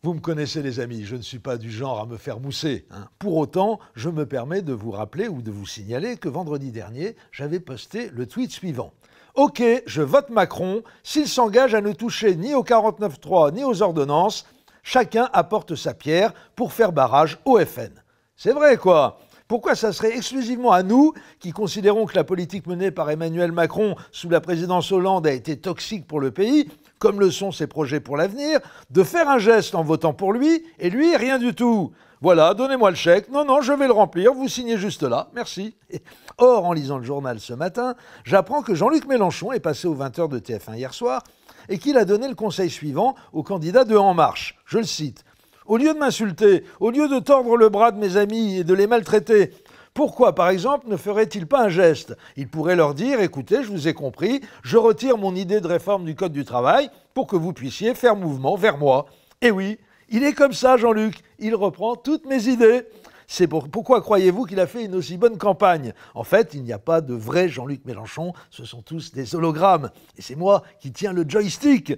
Vous me connaissez les amis, je ne suis pas du genre à me faire mousser. Pour autant, je me permets de vous rappeler ou de vous signaler que vendredi dernier, j'avais posté le tweet suivant. Ok, je vote Macron, s'il s'engage à ne toucher ni au 49.3 ni aux ordonnances, chacun apporte sa pierre pour faire barrage au FN. C'est vrai quoi. Pourquoi ça serait exclusivement à nous, qui considérons que la politique menée par Emmanuel Macron sous la présidence Hollande a été toxique pour le pays, comme le sont ses projets pour l'avenir, de faire un geste en votant pour lui, et lui, rien du tout. Voilà, donnez-moi le chèque. Non, je vais le remplir, vous signez juste là, merci. Or, en lisant le journal ce matin, j'apprends que Jean-Luc Mélenchon est passé aux 20h de TF1 hier soir, et qu'il a donné le conseil suivant au candidat de En Marche. Je le cite. Au lieu de m'insulter, au lieu de tordre le bras de mes amis et de les maltraiter, pourquoi, par exemple, ne ferait-il pas un geste? Il pourrait leur dire, écoutez, je vous ai compris, je retire mon idée de réforme du Code du travail pour que vous puissiez faire mouvement vers moi. Et oui, il est comme ça, Jean-Luc, il reprend toutes mes idées. Pourquoi croyez-vous qu'il a fait une aussi bonne campagne? En fait, il n'y a pas de vrai Jean-Luc Mélenchon, ce sont tous des hologrammes. Et c'est moi qui tiens le joystick.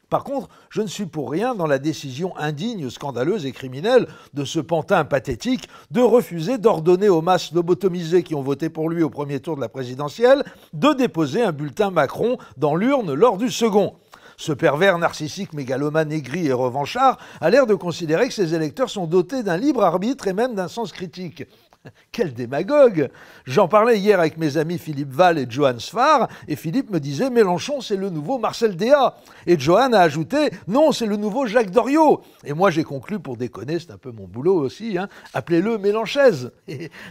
Par contre, je ne suis pour rien dans la décision indigne, scandaleuse et criminelle de ce pantin pathétique de refuser d'ordonner aux masses lobotomisées qui ont voté pour lui au premier tour de la présidentielle de déposer un bulletin Macron dans l'urne lors du second. Ce pervers narcissique, mégalomane, aigri et revanchard a l'air de considérer que ses électeurs sont dotés d'un libre arbitre et même d'un sens critique. Quel démagogue! J'en parlais hier avec mes amis Philippe Val et Johan Sfar, et Philippe me disait « Mélenchon, c'est le nouveau Marcel Déat ». Et Johan a ajouté « Non, c'est le nouveau Jacques Doriot ». Et moi, j'ai conclu, pour déconner, c'est un peu mon boulot aussi, appelez-le Mélenchaise.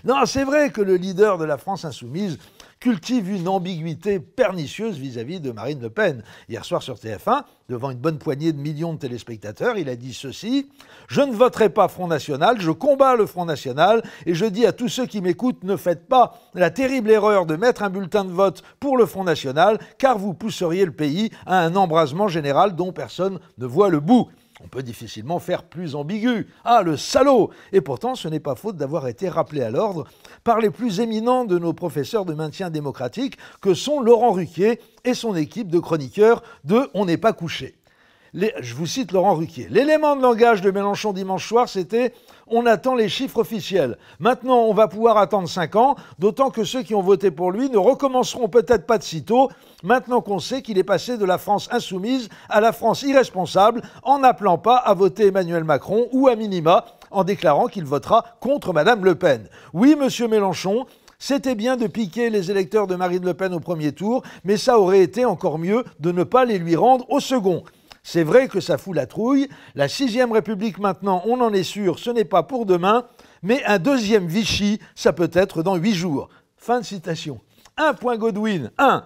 Non, c'est vrai que le leader de la France insoumise cultive une ambiguïté pernicieuse vis-à-vis de Marine Le Pen. Hier soir sur TF1, devant une bonne poignée de millions de téléspectateurs, il a dit ceci « Je ne voterai pas Front National, je combats le Front National et je dis à tous ceux qui m'écoutent, ne faites pas la terrible erreur de mettre un bulletin de vote pour le Front National car vous pousseriez le pays à un embrasement général dont personne ne voit le bout. » On peut difficilement faire plus ambigu. Ah, le salaud! Et pourtant, ce n'est pas faute d'avoir été rappelé à l'ordre par les plus éminents de nos professeurs de maintien démocratique que sont Laurent Ruquier et son équipe de chroniqueurs de « On n'est pas couché ». Je vous cite Laurent Ruquier. L'élément de langage de Mélenchon dimanche soir, c'était « On attend les chiffres officiels. Maintenant, on va pouvoir attendre 5 ans, d'autant que ceux qui ont voté pour lui ne recommenceront peut-être pas de sitôt, maintenant qu'on sait qu'il est passé de la France insoumise à la France irresponsable, en n'appelant pas à voter Emmanuel Macron ou à minima, en déclarant qu'il votera contre Madame Le Pen. Oui, monsieur Mélenchon, c'était bien de piquer les électeurs de Marine Le Pen au premier tour, mais ça aurait été encore mieux de ne pas les lui rendre au second. C'est vrai que ça fout la trouille. La 6e République maintenant, on en est sûr, ce n'est pas pour demain, mais un deuxième Vichy, ça peut être dans 8 jours. Fin de citation. 1 point Godwin. 1.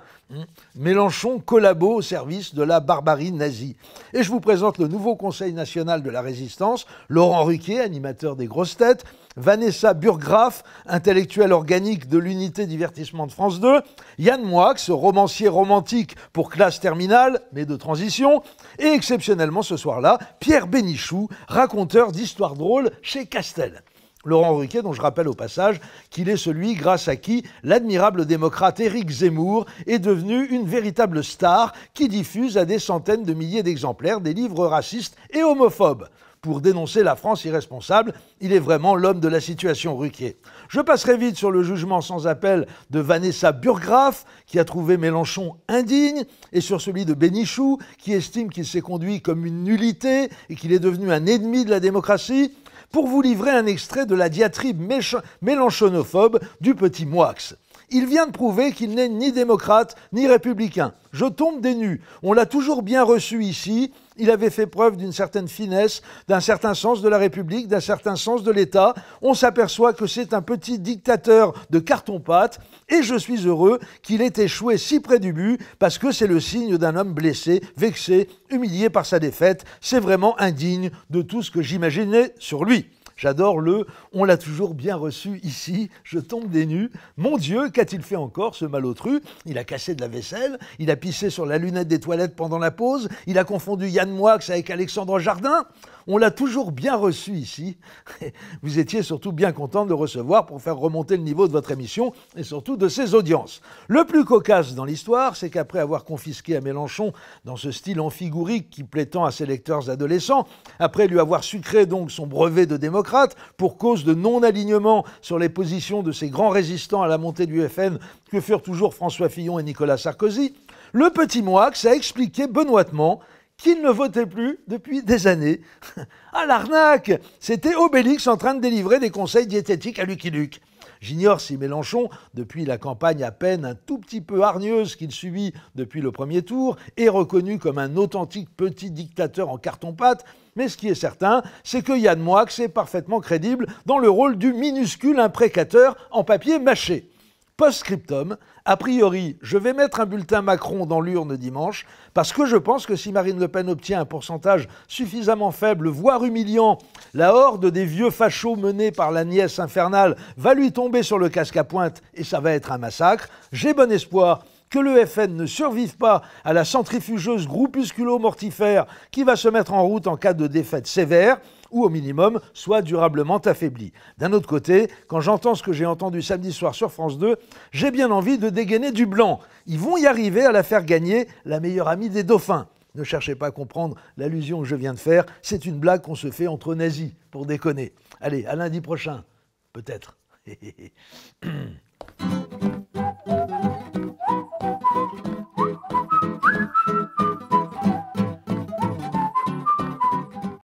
Mélenchon collabo au service de la barbarie nazie. Et je vous présente le nouveau Conseil national de la résistance, Laurent Ruquier, animateur des grosses têtes, Vanessa Burgraff, intellectuelle organique de l'unité divertissement de France 2, Yann Moix, romancier romantique pour classe terminale, mais de transition, et exceptionnellement ce soir-là, Pierre Bénichou, raconteur d'histoires drôles chez Castel. Laurent Ruquier, dont je rappelle au passage qu'il est celui grâce à qui l'admirable démocrate Éric Zemmour est devenu une véritable star qui diffuse à des centaines de milliers d'exemplaires des livres racistes et homophobes. Pour dénoncer la France irresponsable, il est vraiment l'homme de la situation, Ruquier. Je passerai vite sur le jugement sans appel de Vanessa Burgraff, qui a trouvé Mélenchon indigne, et sur celui de Bénichou, qui estime qu'il s'est conduit comme une nullité et qu'il est devenu un ennemi de la démocratie, pour vous livrer un extrait de la diatribe mélenchonophobe du petit Moix. Il vient de prouver qu'il n'est ni démocrate ni républicain. Je tombe des nues. On l'a toujours bien reçu ici. Il avait fait preuve d'une certaine finesse, d'un certain sens de la République, d'un certain sens de l'État. On s'aperçoit que c'est un petit dictateur de carton-pâte et je suis heureux qu'il ait échoué si près du but parce que c'est le signe d'un homme blessé, vexé, humilié par sa défaite. C'est vraiment indigne de tout ce que j'imaginais sur lui. J'adore « on l'a toujours bien reçu ici, je tombe des nues ». Mon Dieu, qu'a-t-il fait encore, ce malotru? Il a cassé de la vaisselle, il a pissé sur la lunette des toilettes pendant la pause, il a confondu Yann Moix avec Alexandre Jardin. On l'a toujours bien reçu ici. Vous étiez surtout bien content de le recevoir pour faire remonter le niveau de votre émission et surtout de ses audiences. Le plus cocasse dans l'histoire, c'est qu'après avoir confisqué à Mélenchon, dans ce style amphigourique qui plaît tant à ses lecteurs adolescents, après lui avoir sucré donc son brevet de démocrate pour cause de non-alignement sur les positions de ces grands résistants à la montée du FN que furent toujours François Fillon et Nicolas Sarkozy, le petit Moix a expliqué benoîtement qu'il ne votait plus depuis des années. Ah, l'arnaque! C'était Obélix en train de délivrer des conseils diététiques à Lucky Luke. J'ignore si Mélenchon, depuis la campagne à peine un tout petit peu hargneuse qu'il subit depuis le premier tour, est reconnu comme un authentique petit dictateur en carton-pâte, mais ce qui est certain, c'est que Yann Moix est parfaitement crédible dans le rôle du minuscule imprécateur en papier mâché. Post-scriptum, a priori, je vais mettre un bulletin Macron dans l'urne dimanche parce que je pense que si Marine Le Pen obtient un pourcentage suffisamment faible, voire humiliant, la horde des vieux fachos menée par la nièce infernale va lui tomber sur le casque à pointe et ça va être un massacre. J'ai bon espoir que le FN ne survive pas à la centrifugeuse groupusculo-mortifère qui va se mettre en route en cas de défaite sévère, ou au minimum soit durablement affaibli. D'un autre côté, quand j'entends ce que j'ai entendu samedi soir sur France 2, j'ai bien envie de dégainer du blanc. Ils vont y arriver à la faire gagner, la meilleure amie des dauphins. Ne cherchez pas à comprendre l'allusion que je viens de faire, c'est une blague qu'on se fait entre nazis, pour déconner. Allez, à lundi prochain, peut-être.